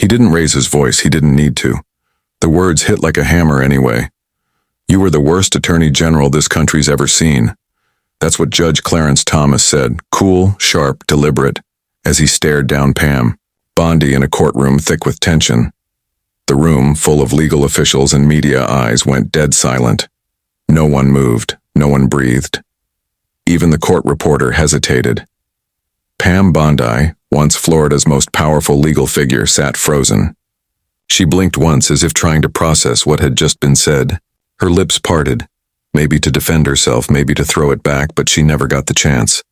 He didn't raise his voice, he didn't need to. The words hit like a hammer anyway. You were the worst attorney general this country's ever seen. That's what Judge Clarence Thomas said, cool, sharp, deliberate, as he stared down Pam Bondi in a courtroom thick with tension. The room, full of legal officials and media eyes, went dead silent. No one moved, no one breathed. Even the court reporter hesitated. Pam Bondi, once Florida's most powerful legal figure, sat frozen. She blinked once as if trying to process what had just been said. Her lips parted, maybe to defend herself, maybe to throw it back, but she never got the chance.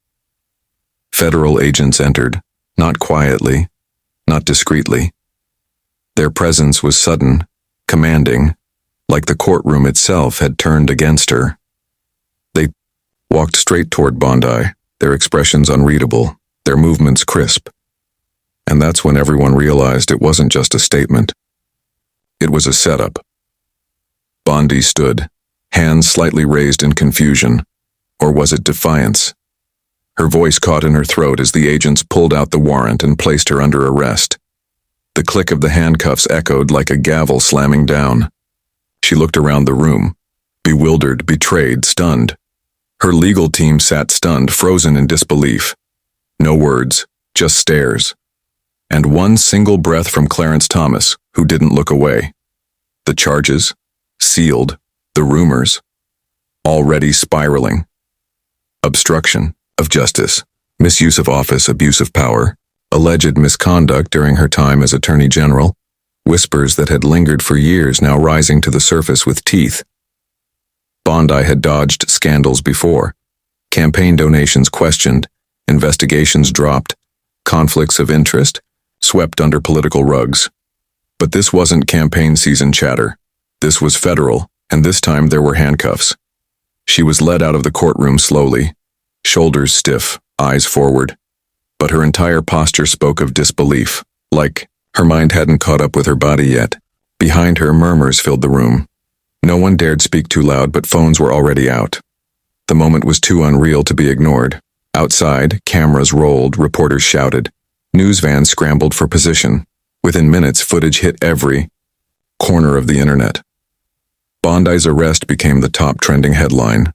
Federal agents entered, not quietly, not discreetly. Their presence was sudden, commanding, like the courtroom itself had turned against her. They walked straight toward Bondi, their expressions unreadable, their movements crisp. And that's when everyone realized it wasn't just a statement. It was a setup. Bondi stood, hands slightly raised in confusion. Or was it defiance? Her voice caught in her throat as the agents pulled out the warrant and placed her under arrest. The click of the handcuffs echoed like a gavel slamming down. She looked around the room, bewildered, betrayed, stunned. Her legal team sat stunned, frozen in disbelief. No words, just stares. And one single breath from Clarence Thomas, who didn't look away. The charges, sealed, the rumors, already spiraling. Obstruction of justice, misuse of office, abuse of power, alleged misconduct during her time as Attorney General, whispers that had lingered for years now rising to the surface with teeth. Bondi had dodged scandals before. Campaign donations questioned, investigations dropped, conflicts of interest swept under political rugs. But this wasn't campaign season chatter. This was federal, and this time there were handcuffs. She was led out of the courtroom slowly, shoulders stiff, eyes forward. But her entire posture spoke of disbelief, like her mind hadn't caught up with her body yet. Behind her, murmurs filled the room. No one dared speak too loud, but phones were already out. The moment was too unreal to be ignored. Outside, cameras rolled, reporters shouted. News vans scrambled for position. Within minutes, footage hit every corner of the internet. Bondi's arrest became the top trending headline.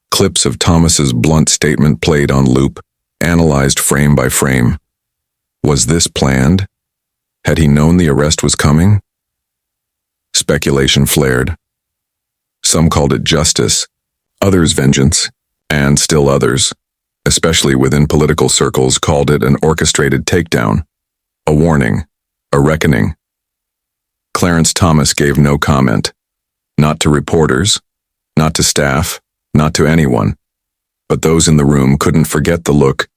Clips of Thomas's blunt statement played on loop, analyzed frame by frame. Was this planned? Had he known the arrest was coming? Speculation flared. Some called it justice, others vengeance, and still others, especially within political circles, called it an orchestrated takedown, a warning, a reckoning. Clarence Thomas gave no comment, not to reporters, not to staff, not to anyone, but those in the room couldn't forget the look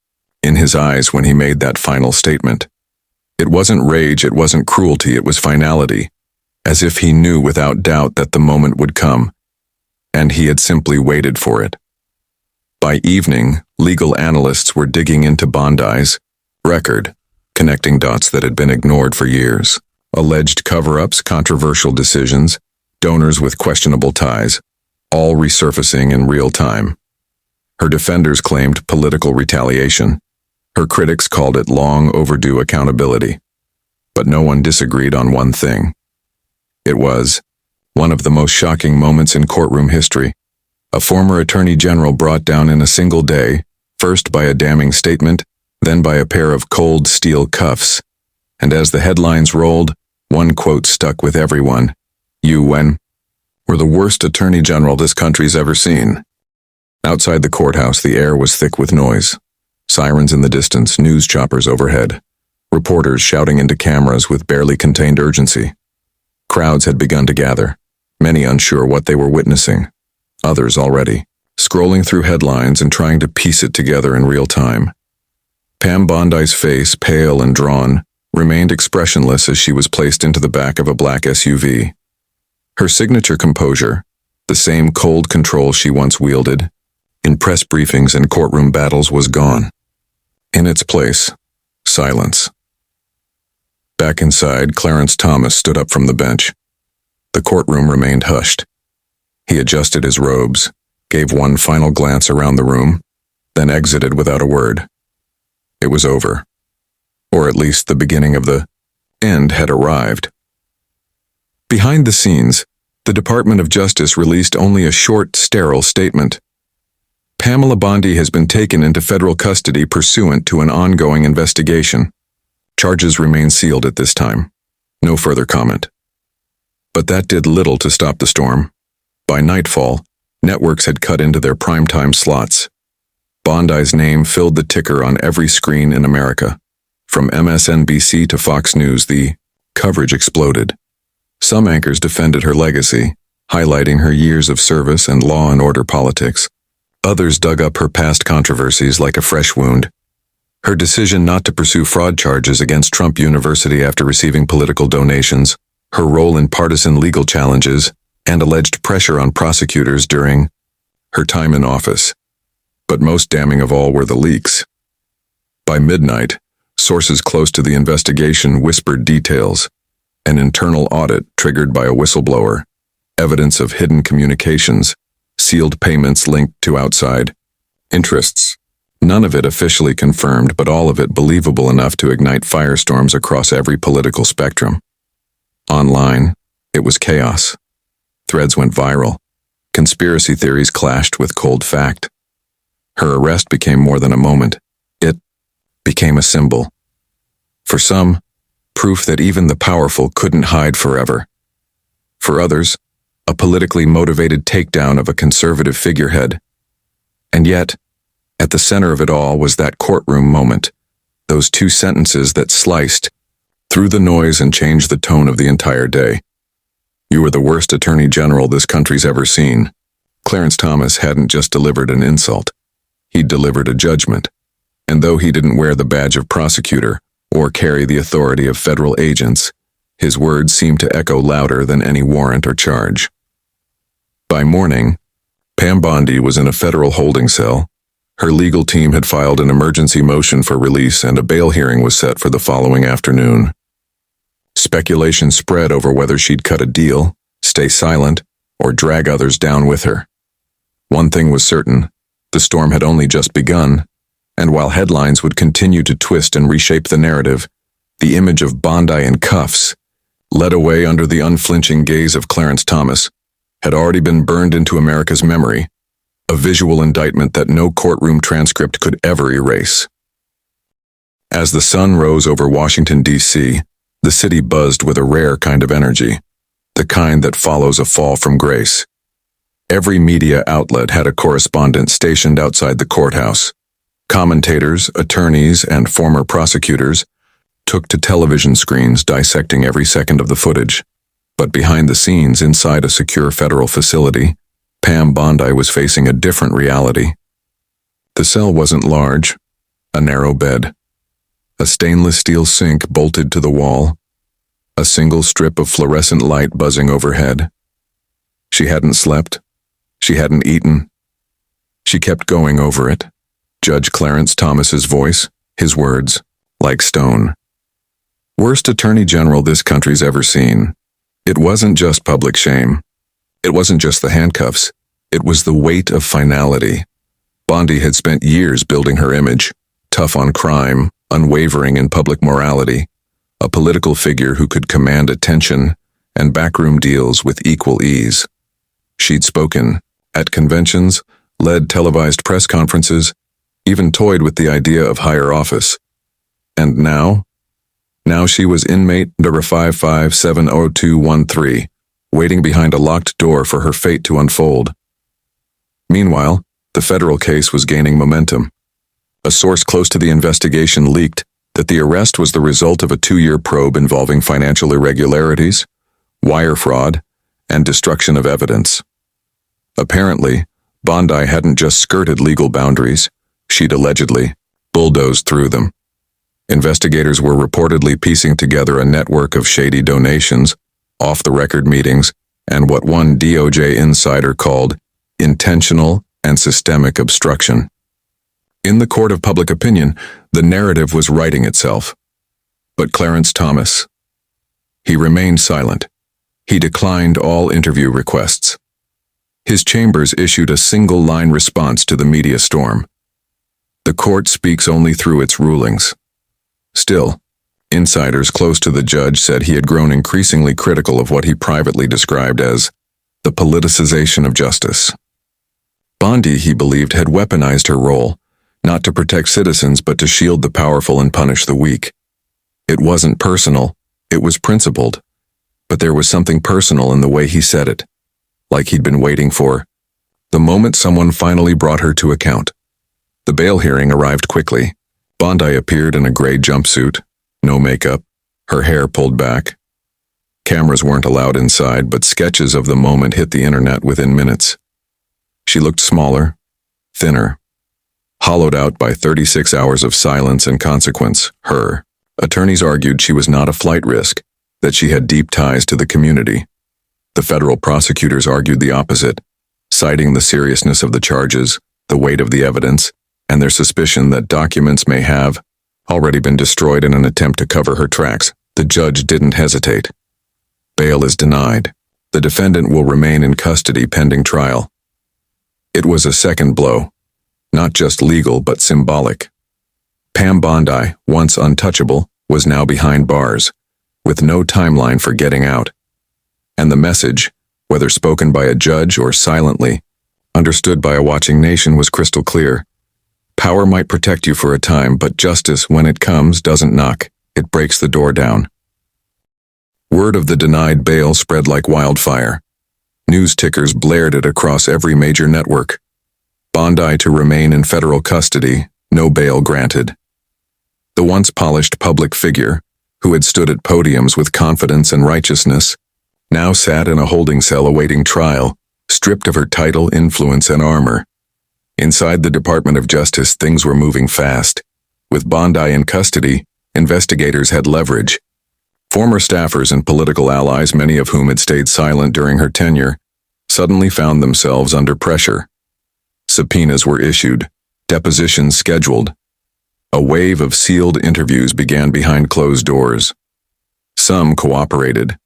in his eyes when he made that final statement. It wasn't rage, it wasn't cruelty, it was finality, as if he knew without doubt that the moment would come, and he had simply waited for it. By evening, legal analysts were digging into Bondi's record, connecting dots that had been ignored for years. Alleged cover-ups, controversial decisions, donors with questionable ties, all resurfacing in real time. Her defenders claimed political retaliation. Her critics called it long overdue accountability. But no one disagreed on one thing. It was one of the most shocking moments in courtroom history. A former attorney general brought down in a single day, first by a damning statement, then by a pair of cold steel cuffs. And as the headlines rolled, one quote stuck with everyone. You were the worst attorney general this country's ever seen. Outside the courthouse, the air was thick with noise. Sirens in the distance, news choppers overhead. Reporters shouting into cameras with barely contained urgency. Crowds had begun to gather, many unsure what they were witnessing. Others already, scrolling through headlines and trying to piece it together in real time. Pam Bondi's face, pale and drawn, remained expressionless as she was placed into the back of a black SUV. Her signature composure, the same cold control she once wielded, in press briefings and courtroom battles, was gone. In its place, silence. Back inside, Clarence Thomas stood up from the bench. The courtroom remained hushed. He adjusted his robes, gave one final glance around the room, then exited without a word. It was over. Or at least the beginning of the end had arrived. Behind the scenes, the Department of Justice released only a short, sterile statement. Pamela Bondi has been taken into federal custody pursuant to an ongoing investigation. Charges remain sealed at this time. No further comment. But that did little to stop the storm. By nightfall, networks had cut into their primetime slots. Bondi's name filled the ticker on every screen in America. From MSNBC to Fox News, the coverage exploded. Some anchors defended her legacy, highlighting her years of service and law and order politics. Others dug up her past controversies like a fresh wound. Her decision not to pursue fraud charges against Trump University after receiving political donations, her role in partisan legal challenges, and alleged pressure on prosecutors during her time in office. But most damning of all were the leaks. By midnight, sources close to the investigation whispered details. An internal audit triggered by a whistleblower, evidence of hidden communications, sealed payments linked to outside interests. None of it officially confirmed, but all of it believable enough to ignite firestorms across every political spectrum. Online, it was chaos. Threads went viral. Conspiracy theories clashed with cold fact. Her arrest became more than a moment. It became a symbol. For some, proof that even the powerful couldn't hide forever. For others, a politically motivated takedown of a conservative figurehead. And yet, at the center of it all was that courtroom moment, those two sentences that sliced through the noise and changed the tone of the entire day. You were the worst attorney general this country's ever seen. Clarence Thomas hadn't just delivered an insult. He'd delivered a judgment. And though he didn't wear the badge of prosecutor or carry the authority of federal agents, his words seemed to echo louder than any warrant or charge. By morning, Pam Bondi was in a federal holding cell. Her legal team had filed an emergency motion for release and a bail hearing was set for the following afternoon. Speculation spread over whether she'd cut a deal, stay silent, or drag others down with her. One thing was certain, the storm had only just begun, and while headlines would continue to twist and reshape the narrative, the image of Bondi in cuffs, led away under the unflinching gaze of Clarence Thomas, had already been burned into America's memory, a visual indictment that no courtroom transcript could ever erase. As the sun rose over Washington, D.C., the city buzzed with a rare kind of energy, the kind that follows a fall from grace. Every media outlet had a correspondent stationed outside the courthouse. Commentators, attorneys, and former prosecutors took to television screens dissecting every second of the footage. But behind the scenes, inside a secure federal facility, Pam Bondi was facing a different reality. The cell wasn't large, a narrow bed, a stainless steel sink bolted to the wall, a single strip of fluorescent light buzzing overhead. She hadn't slept. She hadn't eaten. She kept going over it. Judge Clarence Thomas's voice, his words, like stone. Worst attorney general this country's ever seen. It wasn't just public shame. It wasn't just the handcuffs. It was the weight of finality. Bondi had spent years building her image, tough on crime, unwavering in public morality, a political figure who could command attention and backroom deals with equal ease. She'd spoken at conventions, led televised press conferences, even toyed with the idea of higher office. And now she was inmate number 5570213, waiting behind a locked door for her fate to unfold. Meanwhile, the federal case was gaining momentum. A source close to the investigation leaked that the arrest was the result of a 2-year probe involving financial irregularities, wire fraud, and destruction of evidence. Apparently, Bondi hadn't just skirted legal boundaries, she'd allegedly bulldozed through them. Investigators were reportedly piecing together a network of shady donations, off-the-record meetings, and what one DOJ insider called intentional and systemic obstruction. In the court of public opinion, the narrative was writing itself. But Clarence Thomas, he remained silent. He declined all interview requests. His chambers issued a single-line response to the media storm. The court speaks only through its rulings. Still, Insiders close to the judge said he had grown increasingly critical of what he privately described as the politicization of justice. Bondi, he believed, had weaponized her role, not to protect citizens but to shield the powerful and punish the weak. It wasn't personal, it was principled. But there was something personal in the way he said it, like he'd been waiting for the moment someone finally brought her to account. The bail hearing arrived quickly. Bondi appeared in a gray jumpsuit, no makeup, her hair pulled back. Cameras weren't allowed inside, but sketches of the moment hit the internet within minutes. She looked smaller, thinner, hollowed out by 36 hours of silence and consequence. Her attorneys argued she was not a flight risk, that she had deep ties to the community. The federal prosecutors argued the opposite, citing the seriousness of the charges, the weight of the evidence, and their suspicion that documents may have already been destroyed in an attempt to cover her tracks. The judge didn't hesitate. Bail is denied. The defendant will remain in custody pending trial. It was a second blow, not just legal but symbolic. Pam Bondi, once untouchable, was now behind bars, with no timeline for getting out. And the message, whether spoken by a judge or silently, understood by a watching nation, was crystal clear. Power might protect you for a time, but justice, when it comes, doesn't knock. It breaks the door down. Word of the denied bail spread like wildfire. News tickers blared it across every major network. Bondi to remain in federal custody, no bail granted. The once polished public figure, who had stood at podiums with confidence and righteousness, now sat in a holding cell awaiting trial, stripped of her title, influence, and armor. Inside the Department of Justice, things were moving fast. With Bondi in custody, investigators had leverage. Former staffers and political allies, many of whom had stayed silent during her tenure, suddenly found themselves under pressure. Subpoenas were issued, depositions scheduled. A wave of sealed interviews began behind closed doors. Some cooperated.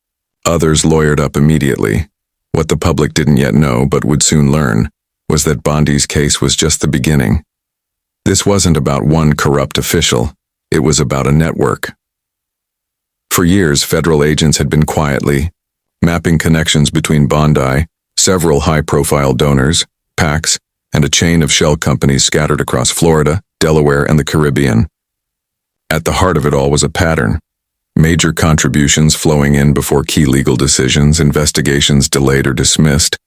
Others lawyered up immediately. What the public didn't yet know, but would soon learn, was that Bondi's case was just the beginning. This wasn't about one corrupt official. It was about a network. For years, federal agents had been quietly mapping connections between Bondi, several high-profile donors, PACs, and a chain of shell companies scattered across Florida, Delaware, and the Caribbean. At the heart of it all was a pattern. Major contributions flowing in before key legal decisions, investigations delayed or dismissed,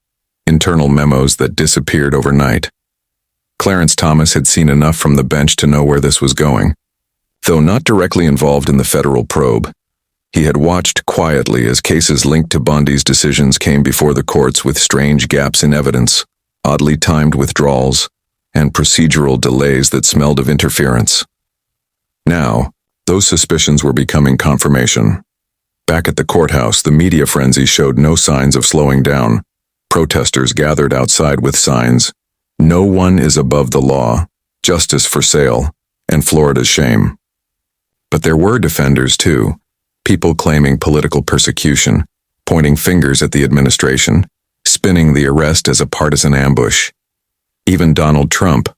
internal memos that disappeared overnight. Clarence Thomas had seen enough from the bench to know where this was going. Though not directly involved in the federal probe, he had watched quietly as cases linked to Bondi's decisions came before the courts with strange gaps in evidence, oddly timed withdrawals, and procedural delays that smelled of interference. Now, those suspicions were becoming confirmation. Back at the courthouse, the media frenzy showed no signs of slowing down. Protesters gathered outside with signs, "No one is above the law, justice for sale, and Florida's shame." But there were defenders too, people claiming political persecution, pointing fingers at the administration, spinning the arrest as a partisan ambush. Even Donald Trump,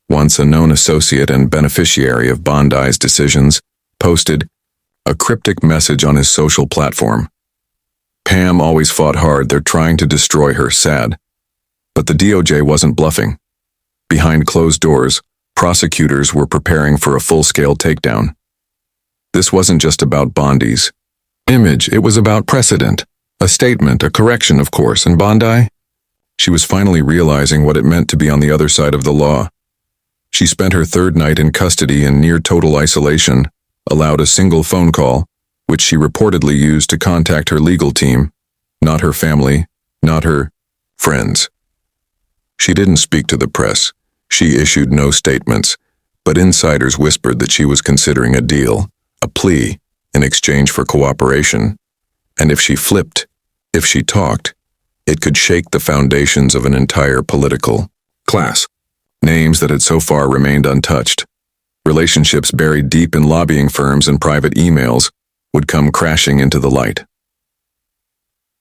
once a known associate and beneficiary of Bondi's decisions, posted a cryptic message on his social platform. Pam always fought hard, they're trying to destroy her, sad. But the DOJ wasn't bluffing. Behind closed doors, prosecutors were preparing for a full-scale takedown. This wasn't just about Bondi's image, it was about precedent, a statement, a correction, of course, and Bondi? She was finally realizing what it meant to be on the other side of the law. She spent her third night in custody in near total isolation, allowed a single phone call, which she reportedly used to contact her legal team, not her family, not her friends. She didn't speak to the press. She issued no statements, but insiders whispered that she was considering a deal, a plea, in exchange for cooperation. And if she flipped, if she talked, it could shake the foundations of an entire political class. Names that had so far remained untouched, relationships buried deep in lobbying firms and private emails, would come crashing into the light.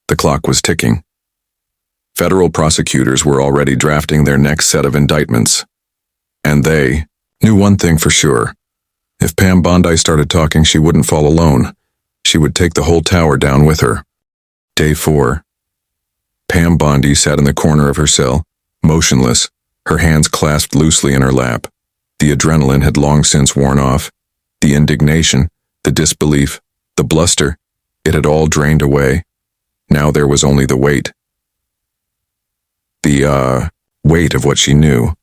The clock was ticking. Federal prosecutors were already drafting their next set of indictments. And they knew one thing for sure. If Pam Bondi started talking, she wouldn't fall alone. She would take the whole tower down with her. Day 4. Pam Bondi sat in the corner of her cell, motionless, her hands clasped loosely in her lap. The adrenaline had long since worn off. The indignation, the disbelief, the bluster, it had all drained away. Now there was only the weight. The weight of what she knew.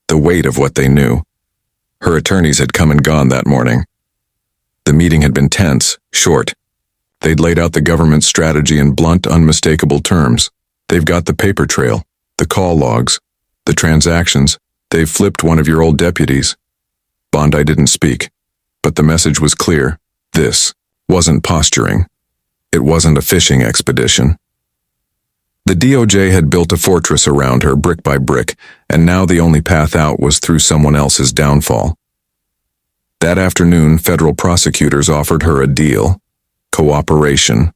The weight of what they knew. Her attorneys had come and gone that morning. The meeting had been tense, short. They'd laid out the government's strategy in blunt, unmistakable terms. They've got the paper trail, the call logs, the transactions. They've flipped one of your old deputies. Bondi didn't speak, but the message was clear. This wasn't posturing. It wasn't a fishing expedition. The DOJ had built a fortress around her, brick by brick, and now the only path out was through someone else's downfall. That afternoon, federal prosecutors offered her a deal. Cooperation.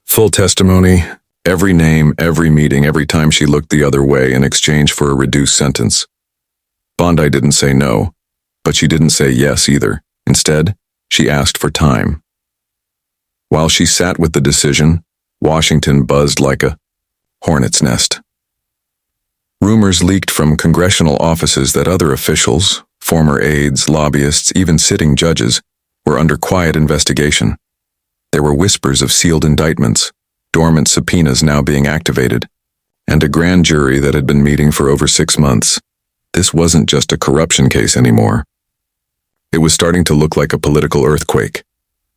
Full testimony, every name, every meeting, every time she looked the other way in exchange for a reduced sentence. Bondi didn't say no, but she didn't say yes either. Instead, she asked for time. While she sat with the decision, Washington buzzed like a hornet's nest. Rumors leaked from congressional offices that other officials, former aides, lobbyists, even sitting judges, were under quiet investigation. There were whispers of sealed indictments, dormant subpoenas now being activated, and a grand jury that had been meeting for over 6 months. This wasn't just a corruption case anymore. It was starting to look like a political earthquake.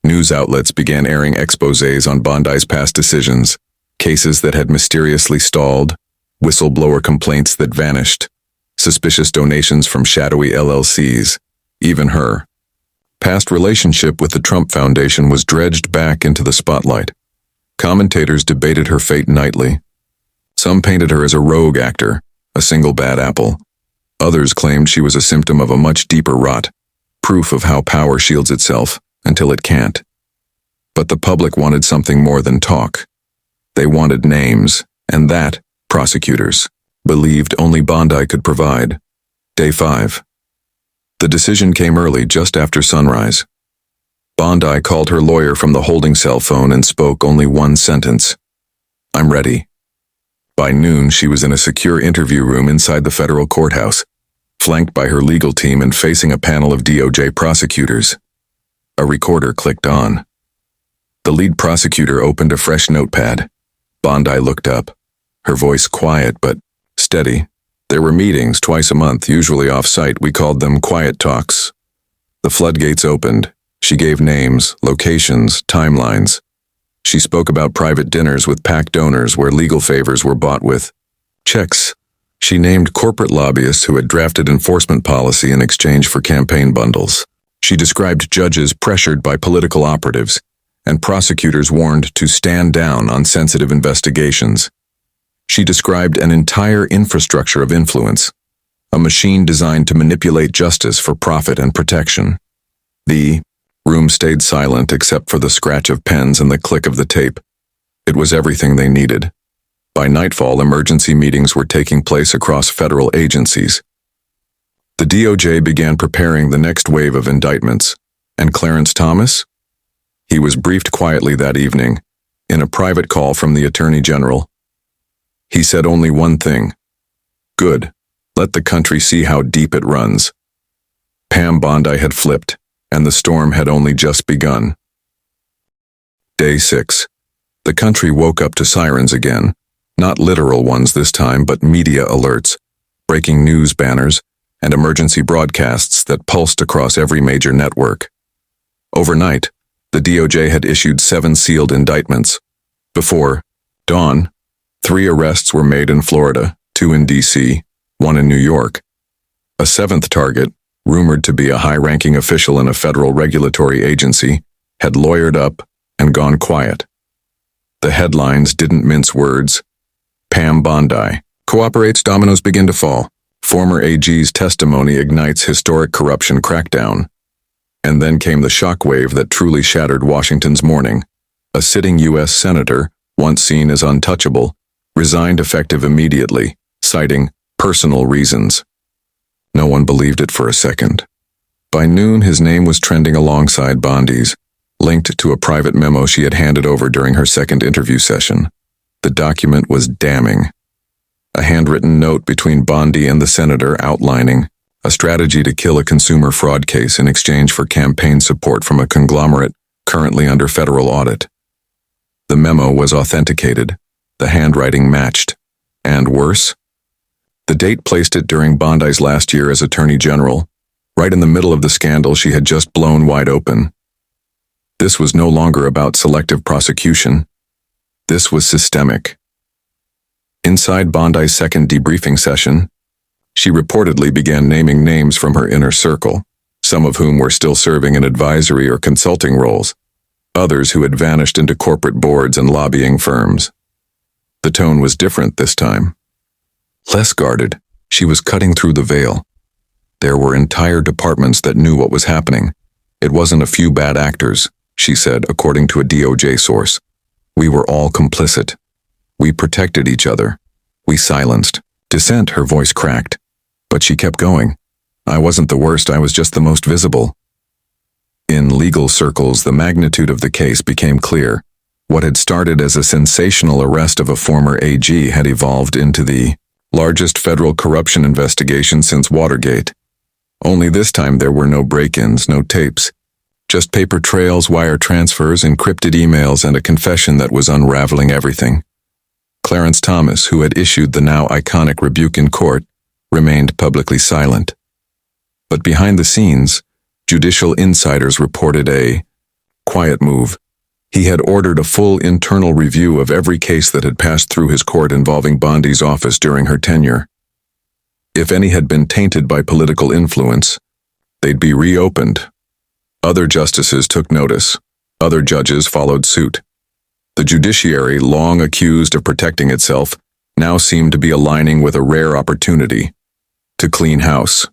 News outlets began airing exposés on Bondi's past decisions, cases that had mysteriously stalled, whistleblower complaints that vanished, suspicious donations from shadowy LLCs, even her past relationship with the Trump Foundation was dredged back into the spotlight. Commentators debated her fate nightly. Some painted her as a rogue actor, a single bad apple. Others claimed she was a symptom of a much deeper rot, proof of how power shields itself until it can't. But the public wanted something more than talk. They wanted names, and that, prosecutors believed, only Bondi could provide. Day 5. The decision came early, just after sunrise. Bondi called her lawyer from the holding cell phone and spoke only one sentence. "I'm ready." By noon, she was in a secure interview room inside the federal courthouse, flanked by her legal team and facing a panel of DOJ prosecutors. A recorder clicked on. The lead prosecutor opened a fresh notepad. Bondi looked up, her voice quiet but steady. There were meetings twice a month, usually off-site. We called them quiet talks. The floodgates opened. She gave names, locations, timelines. She spoke about private dinners with PAC donors where legal favors were bought with checks. She named corporate lobbyists who had drafted enforcement policy in exchange for campaign bundles. She described judges pressured by political operatives and prosecutors warned to stand down on sensitive investigations. She described an entire infrastructure of influence, a machine designed to manipulate justice for profit and protection. The room stayed silent except for the scratch of pens and the click of the tape. It was everything they needed. By nightfall, emergency meetings were taking place across federal agencies. The DOJ began preparing the next wave of indictments. And Clarence Thomas? He was briefed quietly that evening, in a private call from the Attorney General. He said only one thing. "Good. Let the country see how deep it runs." Pam Bondi had flipped, and the storm had only just begun. Day 6. The country woke up to sirens again. Not literal ones this time, but media alerts, breaking news banners, and emergency broadcasts that pulsed across every major network. Overnight, the DOJ had issued 7 sealed indictments. Before dawn, 3 arrests were made in Florida, 2 in D.C., 1 in New York. A 7th target, rumored to be a high-ranking official in a federal regulatory agency, had lawyered up and gone quiet. The headlines didn't mince words. Pam Bondi cooperates, dominoes begin to fall. Former AG's testimony ignites historic corruption crackdown. And then came the shockwave that truly shattered Washington's morning. A sitting U.S. senator, once seen as untouchable, resigned effective immediately, citing personal reasons. No one believed it for a second. By noon, his name was trending alongside Bondi's, linked to a private memo she had handed over during her second interview session. The document was damning. A handwritten note between Bondi and the senator outlining a strategy to kill a consumer fraud case in exchange for campaign support from a conglomerate currently under federal audit. The memo was authenticated, the handwriting matched, and worse, the date placed it during Bondi's last year as Attorney General, right in the middle of the scandal she had just blown wide open. This was no longer about selective prosecution. This was systemic. Inside Bondi's second debriefing session, she reportedly began naming names from her inner circle, some of whom were still serving in advisory or consulting roles, others who had vanished into corporate boards and lobbying firms. The tone was different this time. Less guarded, she was cutting through the veil. There were entire departments that knew what was happening. It wasn't a few bad actors, she said, according to a DOJ source. We were all complicit. We protected each other. We silenced. Dissent, her voice cracked. But she kept going. I wasn't the worst, I was just the most visible. In legal circles, the magnitude of the case became clear. What had started as a sensational arrest of a former AG had evolved into the largest federal corruption investigation since Watergate. Only this time there were no break-ins, no tapes. Just paper trails, wire transfers, encrypted emails, and a confession that was unraveling everything. Clarence Thomas, who had issued the now iconic rebuke in court, remained publicly silent. But behind the scenes, judicial insiders reported a quiet move. He had ordered a full internal review of every case that had passed through his court involving Bondi's office during her tenure. If any had been tainted by political influence, they'd be reopened. Other justices took notice. Other judges followed suit. The judiciary, long accused of protecting itself, now seemed to be aligning with a rare opportunity to clean house.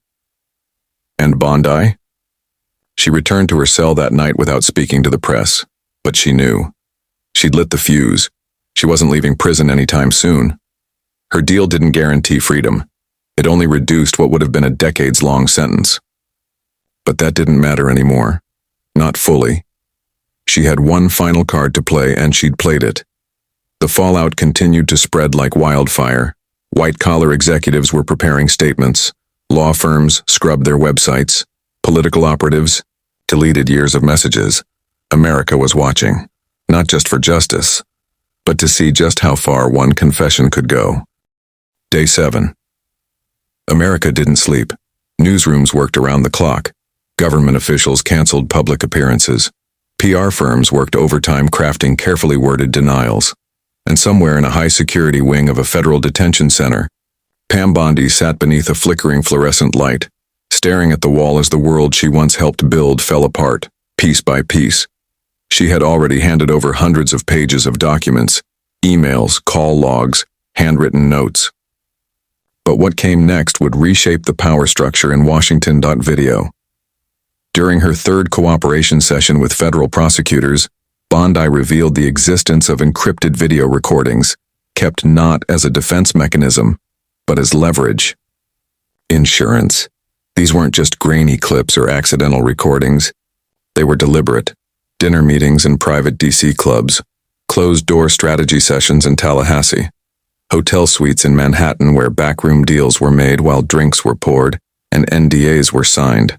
And Bondi? She returned to her cell that night without speaking to the press, but she knew. She'd lit the fuse. She wasn't leaving prison anytime soon. Her deal didn't guarantee freedom. It only reduced what would have been a decades-long sentence. But that didn't matter anymore. Not fully. She had one final card to play, and she'd played it. The fallout continued to spread like wildfire. White-collar executives were preparing statements. Law firms scrubbed their websites. Political operatives deleted years of messages. America was watching, not just for justice, but to see just how far one confession could go. Day 7. America didn't sleep. Newsrooms worked around the clock. Government officials canceled public appearances. PR firms worked overtime crafting carefully worded denials. And somewhere in a high-security wing of a federal detention center, Pam Bondi sat beneath a flickering fluorescent light, staring at the wall as the world she once helped build fell apart, piece by piece. She had already handed over hundreds of pages of documents, emails, call logs, handwritten notes. But what came next would reshape the power structure in Washington. Video. During her third cooperation session with federal prosecutors, Bondi revealed the existence of encrypted video recordings, kept not as a defense mechanism, but as leverage. Insurance. These weren't just grainy clips or accidental recordings. They were deliberate. Dinner meetings in private DC clubs, closed-door strategy sessions in Tallahassee, hotel suites in Manhattan where backroom deals were made while drinks were poured and NDAs were signed.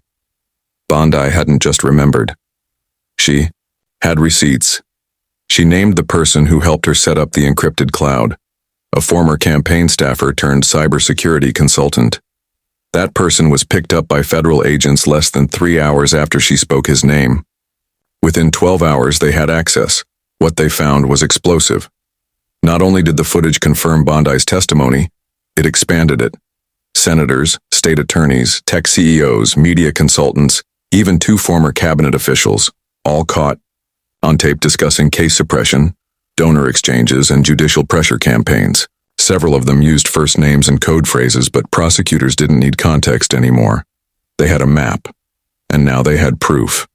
Bondi hadn't just remembered. She had receipts. She named the person who helped her set up the encrypted cloud, a former campaign staffer turned cybersecurity consultant. That person was picked up by federal agents less than 3 hours after she spoke his name. Within 12 hours, they had access. What they found was explosive. Not only did the footage confirm Bondi's testimony, it expanded it. Senators, state attorneys, tech CEOs, media consultants, even 2 former cabinet officials, all caught on tape discussing case suppression, donor exchanges, and judicial pressure campaigns. Several of them used first names and code phrases, but prosecutors didn't need context anymore. They had a map, and now they had proof.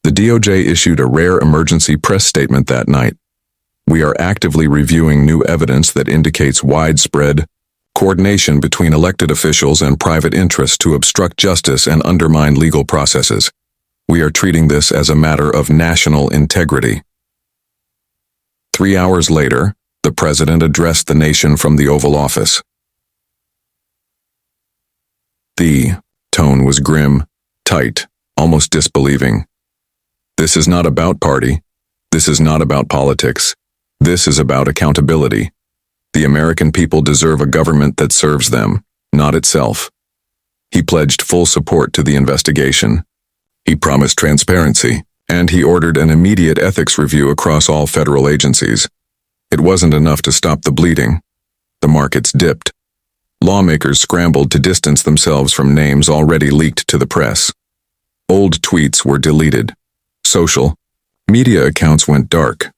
The DOJ issued a rare emergency press statement that night. We are actively reviewing new evidence that indicates widespread, coordination between elected officials and private interests to obstruct justice and undermine legal processes. We are treating this as a matter of national integrity. 3 hours later, the president addressed the nation from the Oval Office. The tone was grim, tight, almost disbelieving. This is not about party. This is not about politics. This is about accountability. The American people deserve a government that serves them, not itself. He pledged full support to the investigation. He promised transparency, and he ordered an immediate ethics review across all federal agencies. It wasn't enough to stop the bleeding. The markets dipped. Lawmakers scrambled to distance themselves from names already leaked to the press. Old tweets were deleted. Social media accounts went dark.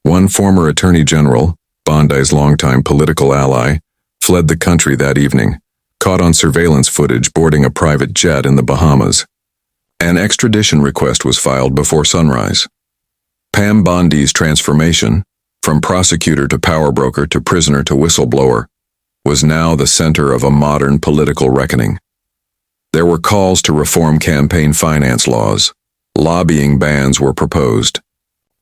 One former attorney general, Bondi's longtime political ally, fled the country that evening, caught on surveillance footage boarding a private jet in the Bahamas. An extradition request was filed before sunrise. Pam Bondi's transformation, from prosecutor to power broker to prisoner to whistleblower, was now the center of a modern political reckoning. There were calls to reform campaign finance laws. Lobbying bans were proposed.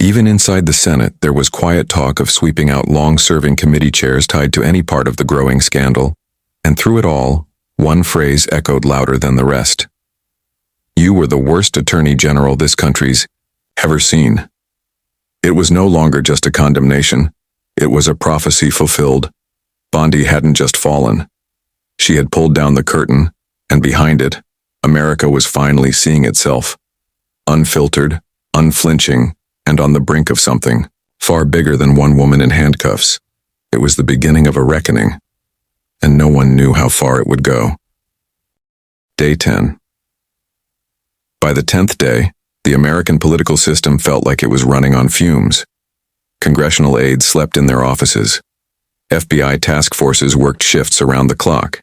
Even inside the Senate, there was quiet talk of sweeping out long-serving committee chairs tied to any part of the growing scandal. And through it all, one phrase echoed louder than the rest. You were the worst attorney general this country's ever seen. It was no longer just a condemnation. It was a prophecy fulfilled. Bondi hadn't just fallen. She had pulled down the curtain, and behind it, America was finally seeing itself. Unfiltered, unflinching, and on the brink of something far bigger than one woman in handcuffs. It was the beginning of a reckoning, and no one knew how far it would go. Day 10. By the 10th day, the American political system felt like it was running on fumes. Congressional aides slept in their offices. FBI task forces worked shifts around the clock.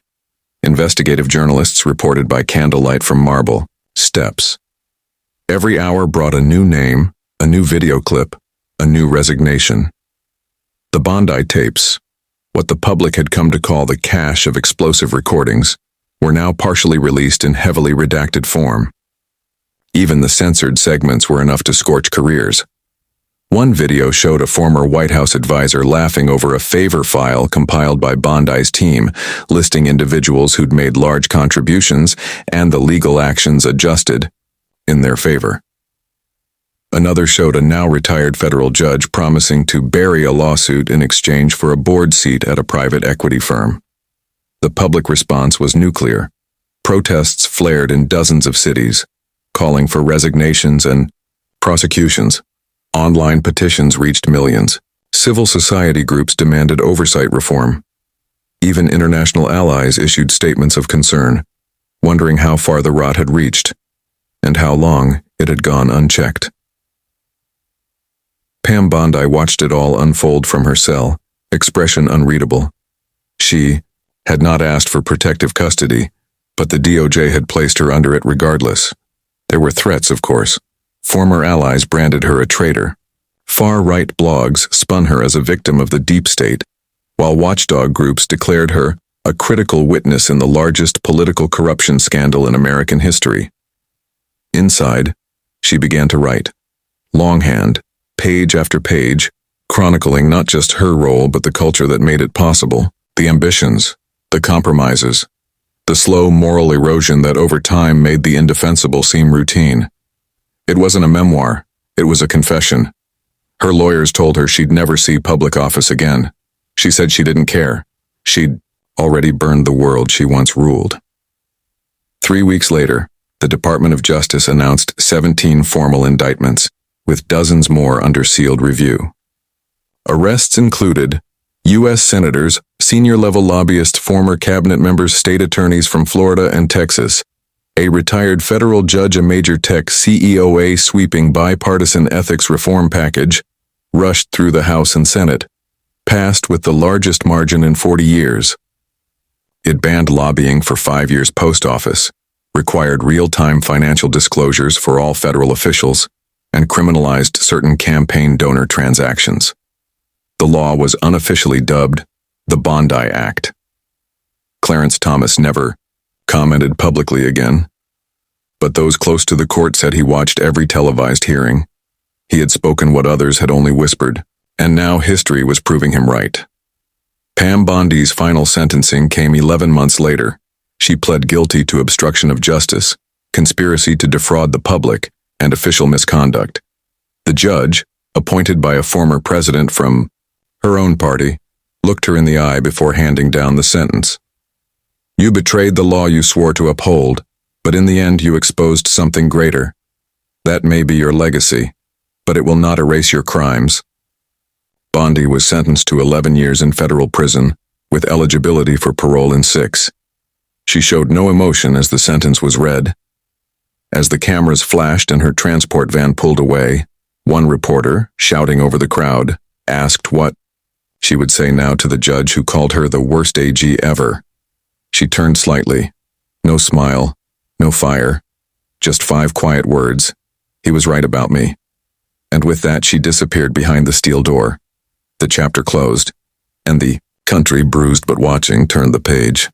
Investigative journalists reported by candlelight from marble steps. Every hour brought a new name, a new video clip, a new resignation. The Bondi tapes, what the public had come to call the cache of explosive recordings, were now partially released in heavily redacted form. Even the censored segments were enough to scorch careers. One video showed a former White House advisor laughing over a favor file compiled by Bondi's team, listing individuals who'd made large contributions and the legal actions adjusted in their favor. Another showed a now-retired federal judge promising to bury a lawsuit in exchange for a board seat at a private equity firm. The public response was nuclear. Protests flared in dozens of cities, calling for resignations and prosecutions. Online petitions reached millions. Civil society groups demanded oversight reform. Even international allies issued statements of concern, wondering how far the rot had reached and how long it had gone unchecked. Pam Bondi watched it all unfold from her cell, expression unreadable. She had not asked for protective custody, but the DOJ had placed her under it regardless. There were threats, of course. Former allies branded her a traitor. Far-right blogs spun her as a victim of the deep state, while watchdog groups declared her a critical witness in the largest political corruption scandal in American history. Inside, she began to write. Longhand, page after page, chronicling not just her role but the culture that made it possible, the ambitions, the compromises, the slow moral erosion that over time made the indefensible seem routine. It wasn't a memoir, it was a confession. Her lawyers told her she'd never see public office again. She said she didn't care. She'd already burned the world she once ruled. 3 weeks later, the Department of Justice announced 17 formal indictments, with dozens more under sealed review. Arrests included U.S. senators, senior-level lobbyists, former cabinet members, state attorneys from Florida and Texas, a retired federal judge, a major tech CEO. A sweeping bipartisan ethics reform package rushed through the House and Senate, passed with the largest margin in 40 years. It banned lobbying for 5 years post-office, required real-time financial disclosures for all federal officials, and criminalized certain campaign donor transactions. The law was unofficially dubbed the Bondi Act. Clarence Thomas never commented publicly again. But those close to the court said he watched every televised hearing. He had spoken what others had only whispered, and now history was proving him right. Pam Bondi's final sentencing came 11 months later. She pled guilty to obstruction of justice, conspiracy to defraud the public, and official misconduct. The judge, appointed by a former president from her own party, looked her in the eye before handing down the sentence. You betrayed the law you swore to uphold, but in the end you exposed something greater. That may be your legacy, but it will not erase your crimes. Bondi was sentenced to 11 years in federal prison, with eligibility for parole in 6. She showed no emotion as the sentence was read. As the cameras flashed and her transport van pulled away, one reporter, shouting over the crowd, asked what she would say now to the judge who called her the worst AG ever. She turned slightly. No smile, no fire, just 5 quiet words. He was right about me. And with that she disappeared behind the steel door. The chapter closed, and the country, bruised but watching, turned the page.